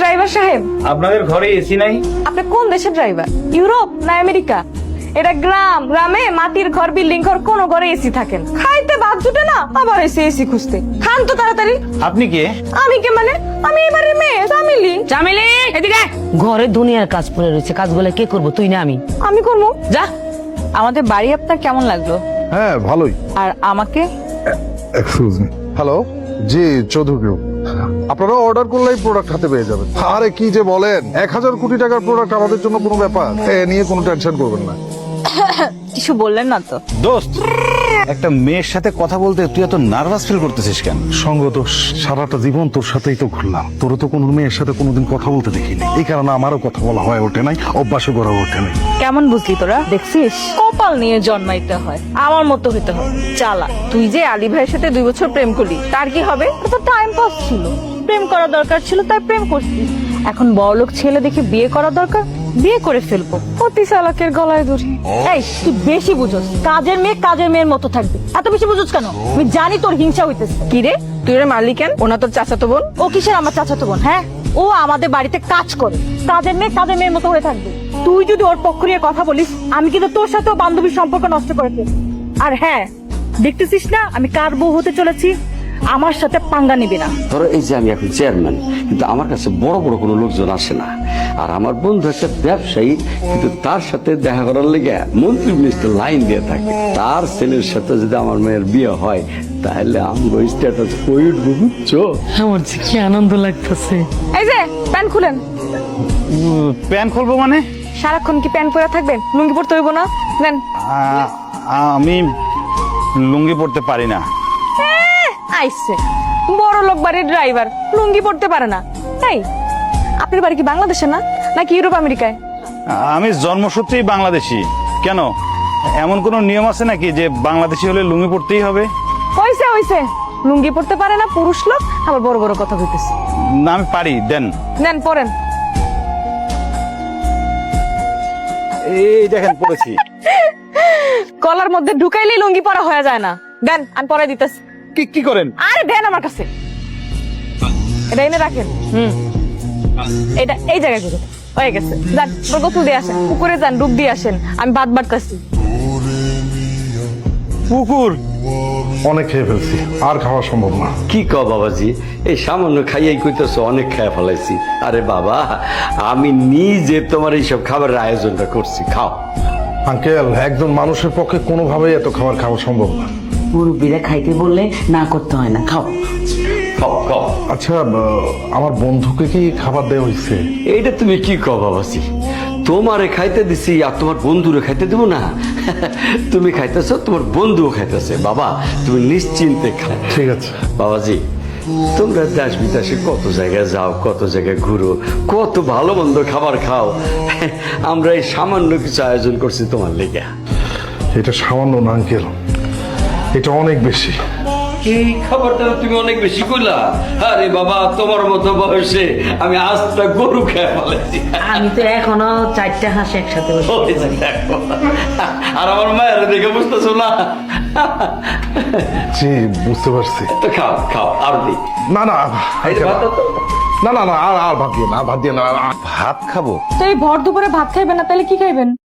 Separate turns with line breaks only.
Driver সাহেব,
আপনাদের ঘরে এসি নাই?
আপনি কোন দেশের ড্রাইভার? ইউরোপ না আমেরিকা? এটা গ্রামে মাটির ঘর, বিল্ডিং ঘর, কোন ঘরে এসি থাকেন? খাইতে ভাত জুটে না, আবার এসি খুঁজতে। খান তো তাড়াতাড়ি।
আপনি কে?
আমি কে মানে? আমি এবারে মেয়ে চামেলি।
চামেলি এদিকে আয়। ঘরে দুনিয়ার কাজ পড়ে রয়েছে, কাজগুলো কে করবো, তুই না আমি?
আমি করবো।
যা।
আমাদের বাড়ি আপনার কেমন লাগলো?
হ্যাঁ ভালোই।
আর আমাকে?
Excuse me. হ্যালো, জি চৌধুরী গ্রুপ। আপনারা অর্ডার করলেই প্রোডাক্ট হাতে পেয়ে যাবেন। আরে কি যে বলেন, 1000 কোটি টাকার প্রোডাক্ট আমাদের জন্য কোনো ব্যাপার? এ নিয়ে কোনো টেনশন করবেন না।
কিছু বললেন না তো?
দোস্ত, একটা মেয়ের সাথে কথা বলতে তুই এত নার্ভাস ফিল করতেছিস কেন?
সঙ্গ দোষ, সারাটা জীবন তোর সাথেই তো ঘুরলাম, তোর তো কোনো মেয়ের সাথে কোনোদিন কথা বলতে দেখিনি। এই কারণে আমারও কথা বলা হয়ে ওঠে নাই, অভ্যাসও করা ওঠে নাই।
কেমন বুঝলি তোরা? দেখছিস, কপাল নিয়ে জন্মাইতে হয়, আমার মতো হইতে হয় চালা। তুই যে আলী ভাইয়ের সাথে 2 বছর প্রেম করলি, তার কি হবে? তো টাইম পাস ছিল, প্রেম করা দরকার ছিল, তাই প্রেম করছি। এখন বড়লোক ছেলে দেখে বিয়ে করা দরকার, বিয়ে করে ফেলবো। অতি চালাকের গলায় দড়ি। এই তুই বেশি বুঝোস, কাজের মেয়ের মতো থাকবি। এত বেশি বুঝোস কেন? আমি জানি তোর হিংসা হইতেছে। কি রে, তুই ওরে মারলি কেন? ওনা তোর চাচাতো বোন। ও কিসের আমার চাচাতো বোন? হ্যাঁ, ও আমাদের বাড়িতে কাজ করে। কাজের মেয়ের মতো হয়ে থাকবে। তুই যদি ওর পক্ষ নিয়ে কথা বলিস, আমি কিন্তু তোর সাথেও বান্ধবীর সম্পর্ক নষ্ট করে ফেলবো। আর হ্যাঁ, দেখতেছিস না আমি কার বউ হতে চলেছি? আমার সাথে পাঙ্গা নিবি না।
ধরো এই যে আমি এখন চেয়ারম্যান, কিন্তু আমার কাছে বড় বড় কোনো লোকজন আসে না। আর আমার বন্ধু একটা ব্যবসায়ী, কিন্তু তার সাথে দেখা করার লেগে মন্ত্রী মিনিস্টার লাইন দিয়ে থাকে। তার ছেলের সাথে যদি আমার মেয়ের বিয়ে হয়, তাহলে আমি স্ট্যাটাস কই উঠবো, বুঝছো?
আমার যে কি আনন্দ লাগতেছে।
এই যে প্যান্ট খুলেন।
প্যান খুলবো মানে?
সারাক্ষণ কি প্যান্ট পরে থাকবেন? লুঙ্গি পরতে হইব না? নেন।
আমি লুঙ্গি পরতে পারি না।
আইসে বড় লোক বাড়ির ড্রাইভার, লুঙ্গি পরতে পারে না? তাই আপনার বাড়ি কি বাংলাদেশে না, নাকি ইউরোপ আমেরিকায়?
আমি জন্মসূত্রেই বাংলাদেশি। কেন, এমন কোন নিয়ম আছে নাকি যে বাংলাদেশি হলে লুঙ্গি পরতেই হবে?
হইছে লুঙ্গি পরতে পারে না পুরুষ লোক, আবার বড় বড় কথা কইতেছে।
না, আমি পারি। দেন।
নেন পরেন।
এই দেখেন পড়েছি।
কলার মধ্যে ঢুকাইলেই লুঙ্গি পরা হয়ে যায় না। দেন, আমি পরে দিতেছি।
কি করেন?
আরে দেন আমার কাছে, এটা এনে রাখেন। এটা এই জায়গায় করে হয়ে গেছে। যান, গোসল দিয়ে আসেন, পুকুরে যান, ডুব দিয়ে আসেন, আমি ভাত বাড়তেছি।
পুকুর?
অনেক খেয়ে ফেলছি, আর খাওয়া সম্ভব না।
কি ক বাবাজি, এই সামান্য খাইয়াই কইতেছো অনেক খাইয়া ফেলাইছি। আরে বাবা, আমি নিজে তোমার এইসব খাবারের আয়োজনটা করছি, খাও।
আঙ্কেল, একজন মানুষের পক্ষে কোনোভাবেই এত খাবার খাওয়া সম্ভব না।
মুরব্বীরা খাইতে বললে না করতে হয় না, খাও।
খাও খাও।
আচ্ছা, আমার বন্ধুকে কি খাবার দেওয়া হয়েছে?
এইটা তুমি কি কও বাবাজি? তোমারে খাইতে দিছি, আর তোমার বন্ধুরে খাইতে দেবো না? তুমি খাইতেছো, তোমার বন্ধুও খাইতেছে। বাবা, তুমি নিশ্চিন্তে খাও।
ঠিক আছে
বাবাজি, তোমরা দেশ বিদেশে কত জায়গায় যাও, কত জায়গায় ঘুরো, কত ভালো মন্দ খাবার খাও। আমরা এই সামান্য কিছু আয়োজন করছি তোমার লেগে।
এটা সামান্য না আঙ্কেল, এটা অনেক বেশি।
এই খাবারটা তুমি অনেক বেশি কইলা। আরে বাবা, তোমার মতো বয়সে আমি আজটা গরু খেয়ে ফেলেছি।
আমি তো এখনো 4টা হাঁস একসাথে বসে
ওই যে দেখো। আর আমার মায়ের দেখে বুঝতেছো না?
জি বুঝতে পারছি।
তো খাও খাও, আর দি।
না না
এই যে ভাতটা তো।
না না না, আর ভাত দিয়ে না, ভাত দিয়ে না।
ভাত খাবো?
তো এই ভর দুপুরে ভাত খাইবেন না, তাহলে কি খাইবেন?